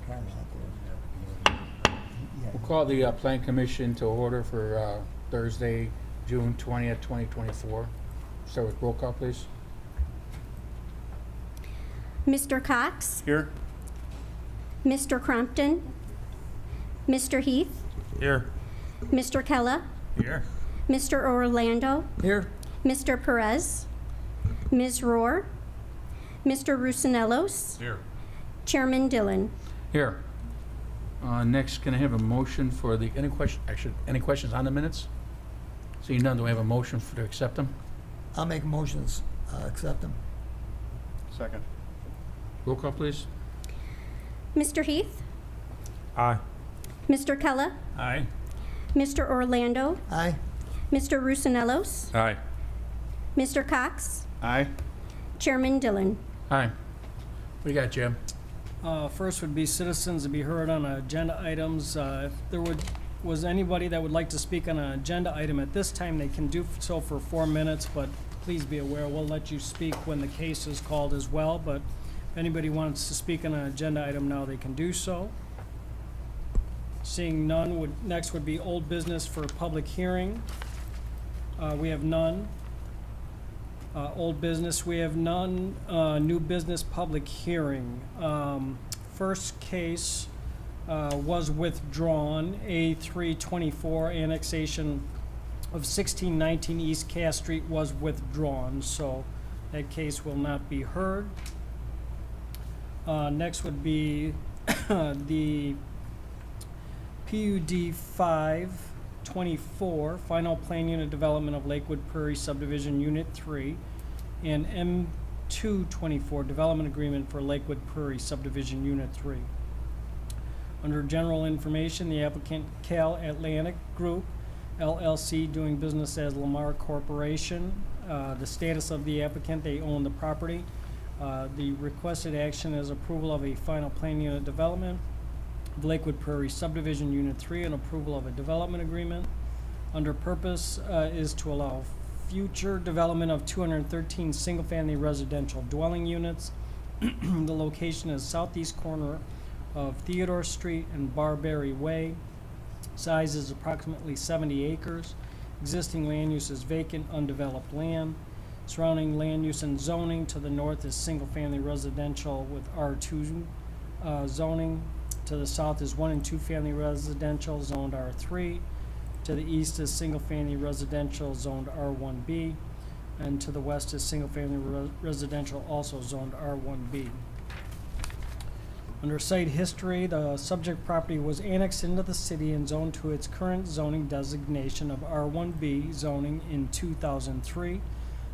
We'll call the Plan Commission to order for Thursday, June 20th, 2024. Start with roll call, please. Mr. Cox, Here. Mr. Crompton, Mr. Heath, Here. Mr. Kella, Here. Mr. Orlando, Here. Mr. Perez, Ms. Rohr, Mr. Rusinellos, Here. Chairman Dillon. Here. Next, can I have a motion for the, any questions on the minutes? Seeing none, do I have a motion to accept them? I'll make motions, accept them. Second. Roll call, please. Mr. Heath, Aye. Mr. Kella, Aye. Mr. Orlando, Aye. Mr. Rusinellos, Aye. Mr. Cox, Aye. Chairman Dillon. Aye. What do you got, Jim? First would be citizens to be heard on agenda items. If there was anybody that would like to speak on an agenda item at this time, they can do so for 4 minutes, but please be aware, we'll let you speak when the case is called as well, but if anybody wants to speak on an agenda item now, they can do so. Seeing none, next would be old business for public hearing. We have none. Old business, we have none. New business public hearing. First case was withdrawn, A324 annexation of 1619 East Cass Street was withdrawn, so that case will not be heard. Next would be the PUD 524, Final Plan Unit Development of Lakewood Prairie Subdivision Unit 3, and M224, Development Agreement for Lakewood Prairie Subdivision Unit 3. Under general information, the applicant Cal Atlantic Group, LLC, doing business as Lamar Corporation. The status of the applicant, they own the property. The requested action is approval of a final plan unit development of Lakewood Prairie Subdivision Unit 3 and approval of a development agreement. Under purpose is to allow future development of 213 single-family residential dwelling units. The location is southeast corner of Theodore Street and Barberry Way. Size is approximately 70 acres. Existing land use is vacant, undeveloped land. Surrounding land use and zoning to the north is single-family residential with R2 zoning. To the south is 1 and 2 family residential zoned R3. To the east is single-family residential zoned R1B. And to the west is single-family residential also zoned R1B. Under site history, the subject property was annexed into the city and zoned to its current zoning designation of R1B zoning in 2003.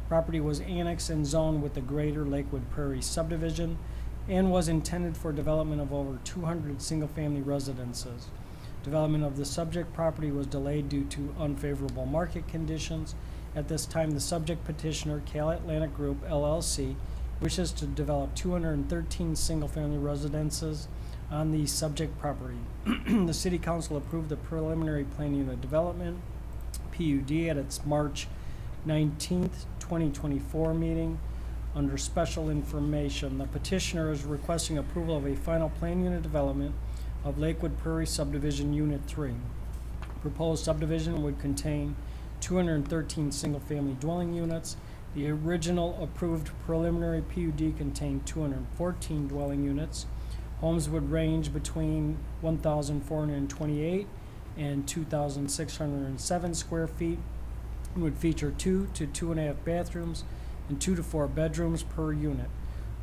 Property was annexed and zoned with the Greater Lakewood Prairie subdivision and was intended for development of over 200 single-family residences. Development of the subject property was delayed due to unfavorable market conditions. At this time, the subject petitioner, Cal Atlantic Group, LLC, wishes to develop 213 single-family residences on the subject property. The City Council approved the preliminary plan unit development, PUD, at its March 19th, 2024 meeting. Under special information, the petitioner is requesting approval of a final plan unit development of Lakewood Prairie Subdivision Unit 3. Proposed subdivision would contain 213 single-family dwelling units. The original approved preliminary PUD contained 214 dwelling units. Homes would range between 1,428 and 2,607 square feet and would feature 2 to 2.5 bathrooms and 2 to 4 bedrooms per unit.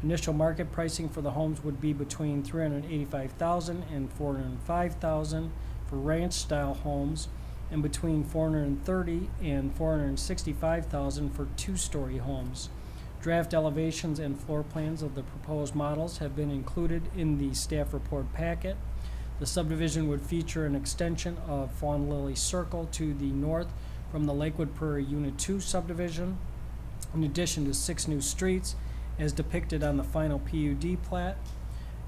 Initial market pricing for the homes would be between $385,000 and $405,000 for ranch-style homes, and between $430,000 and $465,000 for two-story homes. Draft elevations and floor plans of the proposed models have been included in the staff report packet. The subdivision would feature an extension of Fawn Lily Circle to the north from the Lakewood Prairie Unit 2 subdivision, in addition to 6 new streets as depicted on the final PUD plat.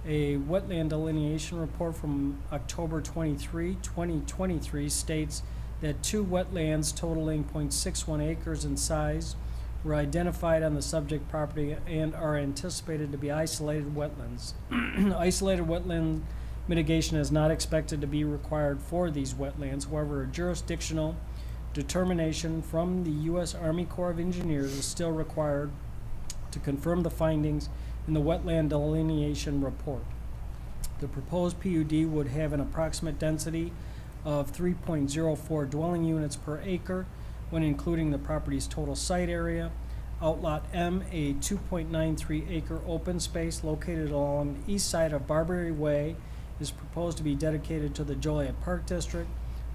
A wetland delineation report from October 23, 2023 states that 2 wetlands totaling 0.61 acres in size were identified on the subject property and are anticipated to be isolated wetlands. Isolated wetland Mitigation is not expected to be required for these wetlands. However, a jurisdictional determination from the U.S. Army Corps of Engineers is still required to confirm the findings in the wetland delineation report. The proposed PUD would have an approximate density of 3.04 dwelling units per acre when including the property's total site area. Outlot M, a 2.93 acre open space located along the east side of Barbary Way, is proposed to be dedicated to the Joliet Park District.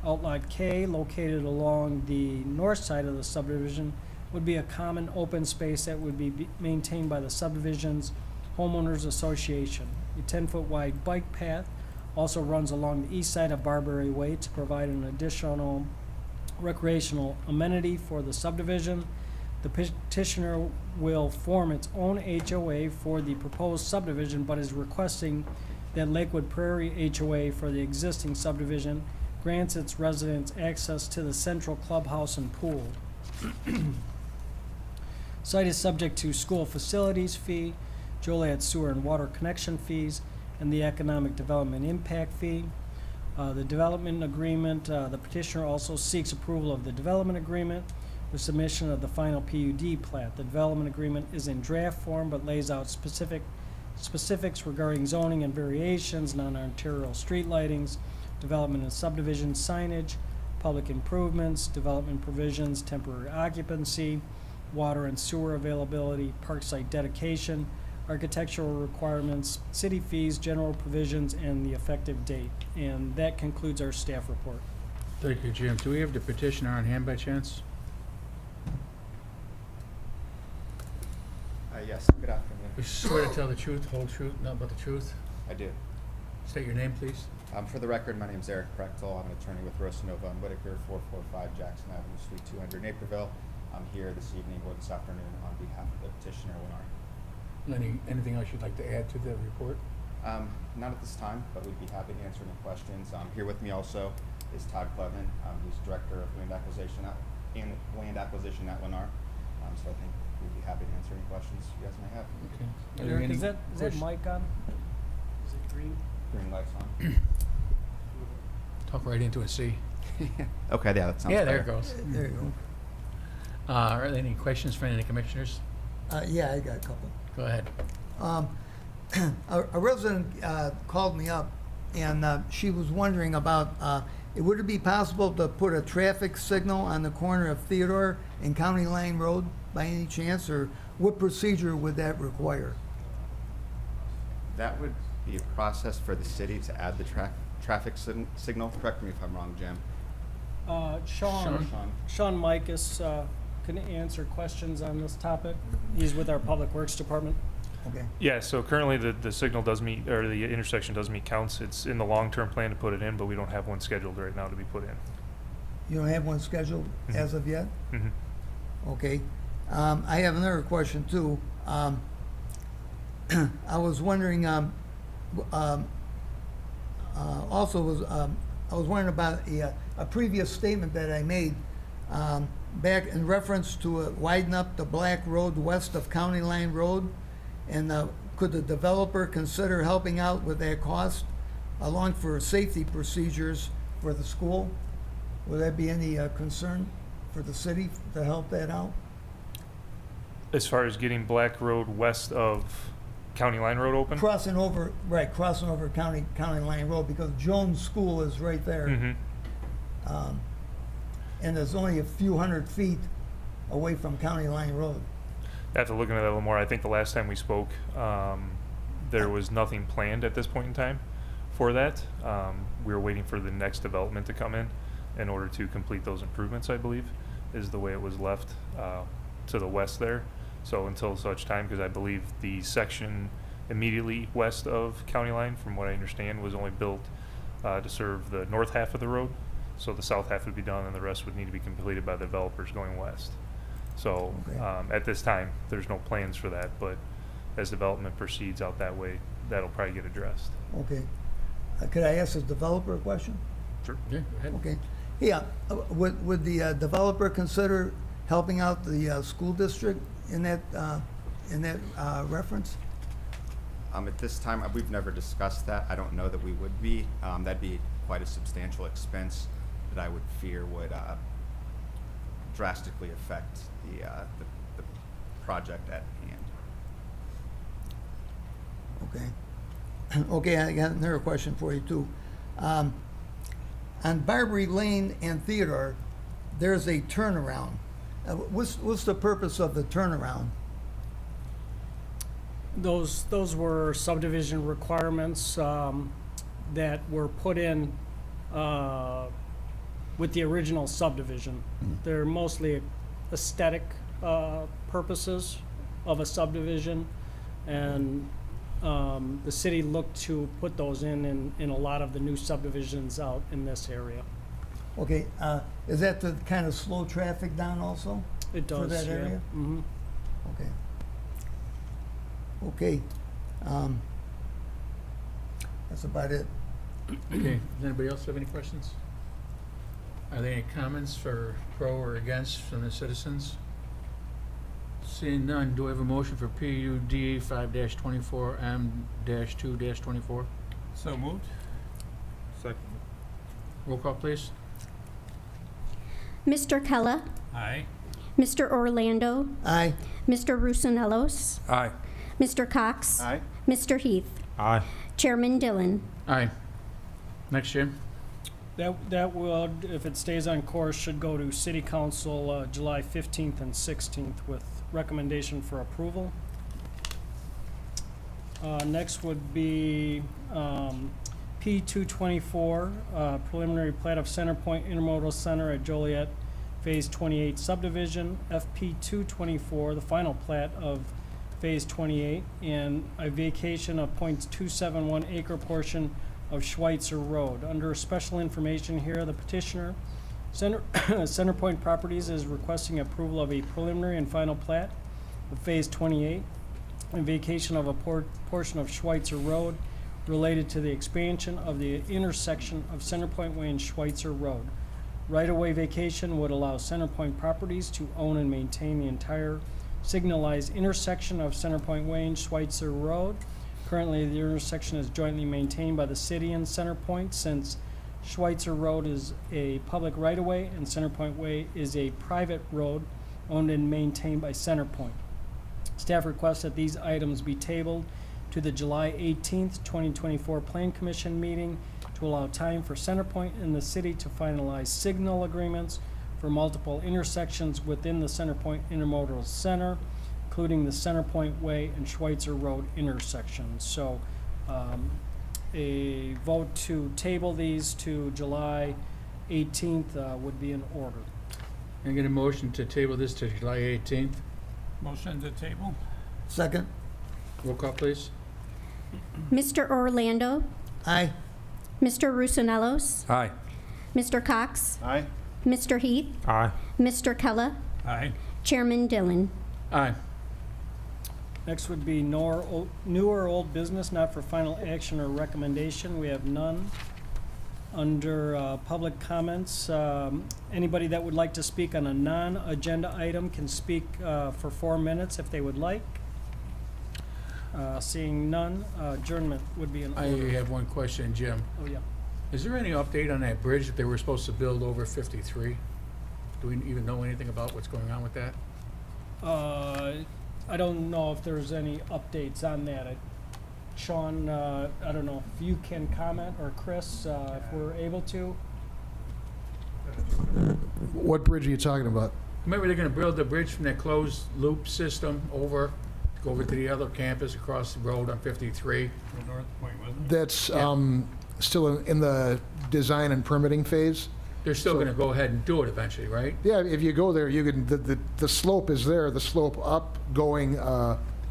Outlot K, located along the north side of the subdivision, would be a common open space that would be maintained by the subdivision's homeowners association. A 10-foot wide bike path also runs along the east side of Barbary Way to provide an additional recreational amenity for the subdivision. The petitioner will form its own HOA for the proposed subdivision, but is requesting that Lakewood Prairie HOA for the existing subdivision grants its residents access to the central clubhouse and pool. Site is subject to school facilities fee, Joliet sewer and water connection fees, and the economic development impact fee. The development agreement, the petitioner also seeks approval of the development agreement with submission of the final PUD plat. The development agreement is in draft form but lays out specifics regarding zoning and variations, non-arterial street lightings, development and subdivision signage, public improvements, development provisions, temporary occupancy, water and sewer availability, park site dedication, architectural requirements, city fees, general provisions, and the effective date. And that concludes our staff report. Thank you, Jim. Do we have the petitioner on hand by chance? Yes, good afternoon. You swear to tell the truth, whole truth, nothing but the truth? I do. State your name, please. For the record, my name is Eric Prechtel. I'm an attorney with Rosanova and Whitaker, 445 Jackson Avenue, Suite 200, Naperville. I'm here this evening or this afternoon on behalf of the petitioner, Lennar. Anything else you'd like to add to the report? Not at this time, but we'd be happy to answer any questions. Here with me also is Todd Clevin, who's Director of Land Acquisition at Lennar. So I think we'd be happy to answer any questions you guys may have. Okay. Are there Eric, any is that questions? mic on? Is it green? Green lights on. Talk right into a C. Okay, yeah, that sounds Yeah, there it better. goes. There you go. Are there any questions for any of the commissioners? Yeah, I got a couple. Go ahead. A resident called me up, and she was wondering about, would it be possible to put a traffic signal on the corner of Theodore and County Line Road by any chance, or what procedure would that require? That would be a process for the city to add the traffic signal. Correct me if I'm wrong, Jim. Sean Micus can answer questions on this topic. He's with our Public Works Department. Okay. Yeah, so currently the signal does meet, or the intersection does meet counts. It's in the long-term plan to put it in, but we don't have one scheduled right now to be put in. You don't have one scheduled as of yet? Mhm. Okay. I have another question too. I was wondering, I was wondering about a previous statement that I made back in reference to widen up the Black Road west of County Line Road, and could the developer consider helping out with that cost, along for safety procedures for the school? Would that be any concern for the city to help that out? As far as getting Black Road west of County Line Road open? Crossing over County Line Road, because Jones School is right there. Mm-hmm. And there's only a few hundred feet away from County Line Road. I have to look into that a little more. I think the last time we spoke, there was nothing planned at this point in time for that. We were waiting for the next development to come in order to complete those improvements, I believe, is the way it was left to the west there. So until such time, because I believe the section immediately west of County Line, from what I understand, was only built to serve the north half of the road. So the south half would be done, and the rest would need to be completed by the developers going west. So Okay. at this time, there's no plans for that, but as development proceeds out that way, that'll probably get addressed. Okay. Could I ask the developer a question? Sure. Yeah, go ahead. Okay. Yeah, would the developer consider helping out the school district in that reference? At this time, we've never discussed that. I don't know that we would be. That'd be quite a substantial expense that I would fear would drastically affect the project at hand. Okay. Okay, I got another question for you too. On Barbary Lane and Theodore, there's a turnaround. What's the purpose of the turnaround? Those were subdivision requirements that were put in with the original subdivision. They're mostly aesthetic purposes of a subdivision, and the city looked to put those in a lot of the new subdivisions out in this area. Okay, is that to kind of slow traffic down also? It does, For that yeah. area? Mhm. Okay. Okay. That's about it. Okay, does anybody else have any questions? Are there any comments for pro or against from the citizens? Seeing none, do I have a motion for PUD 5-24 M-2-24? So moved. Second. Roll call, please. Mr. Kella, Aye. Mr. Orlando, Aye. Mr. Rusinellos, Aye. Mr. Cox, Aye. Mr. Heath, Aye. Chairman Dillon. Aye. Next, Jim. That will, if it stays on course, should go to City Council July 15th and 16th with recommendation for approval. Next would be P224, preliminary plat of Centerpoint Intermodal Center at Joliet, Phase 28 subdivision. FP224, the final plat of Phase 28, and a vacation of .271 acre portion of Schweitzer Road. Under special information here, the petitioner, Centerpoint Properties, is requesting approval of a preliminary and final plat of Phase 28 and vacation of a portion of Schweitzer Road related to the expansion of the intersection of Centerpoint Way and Schweitzer Road. Right-of-way vacation would allow Centerpoint Properties to own and maintain the entire signalized intersection of Centerpoint Way and Schweitzer Road. Currently, the intersection is jointly maintained by the city and Centerpoint, since Schweitzer Road is a public right-of-way and Centerpoint Way is a private road owned and maintained by Centerpoint. Staff requests that these items be tabled to the July 18th, 2024 Plan Commission meeting to allow time for Centerpoint and the city to finalize signal agreements for multiple intersections within the Centerpoint Intermodal Center, including the Centerpoint Way and Schweitzer Road intersections. So a vote to table these to July 18th would be in order. Can I get a motion to table this to July 18th? Motion to table. Second? Roll call, please. Mr. Orlando, Aye. Mr. Rusinellos, Aye. Mr. Cox, Aye. Mr. Heath, Aye. Mr. Kella, Aye. Chairman Dillon. Aye. Next would be new or old business, not for final action or recommendation. We have none. Under public comments, anybody that would like to speak on a non-agenda item can speak for 4 minutes if they would like. Seeing none, adjournment would be in I order. have one question, Jim. Oh, yeah. Is there any update on that bridge that they were supposed to build over 53? Do we even know anything about what's going on with that? I don't know if there's any updates on that. Sean, I don't know if you can comment, or Chris, if we're able to. What bridge are you talking about? Remember, they're gonna build the bridge from that closed loop system over, to go over to the other campus across the road on 53? For North Point, wasn't it? That's Yeah. still in the design and permitting phase. They're still So- gonna go ahead and do it eventually, right? Yeah, if you go there, you can, the slope is there, the slope up going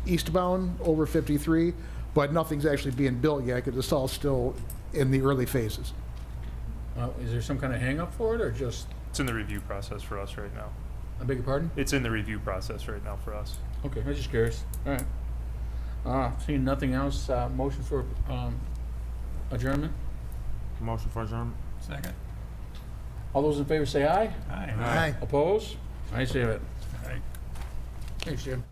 eastbound over 53, but nothing's actually being built yet because it's all still in the early phases. Is there some kind of hang-up for it, or just, It's in the review process for us right now. I beg your pardon? It's in the review process right now for us. Okay, I was just curious. All right. Seeing nothing else, motion for adjournment? Motion for adjournment. Second. All those in favor say aye. Aye. Aye. Oppose? Ayes have it. Aye. Thanks, Jim.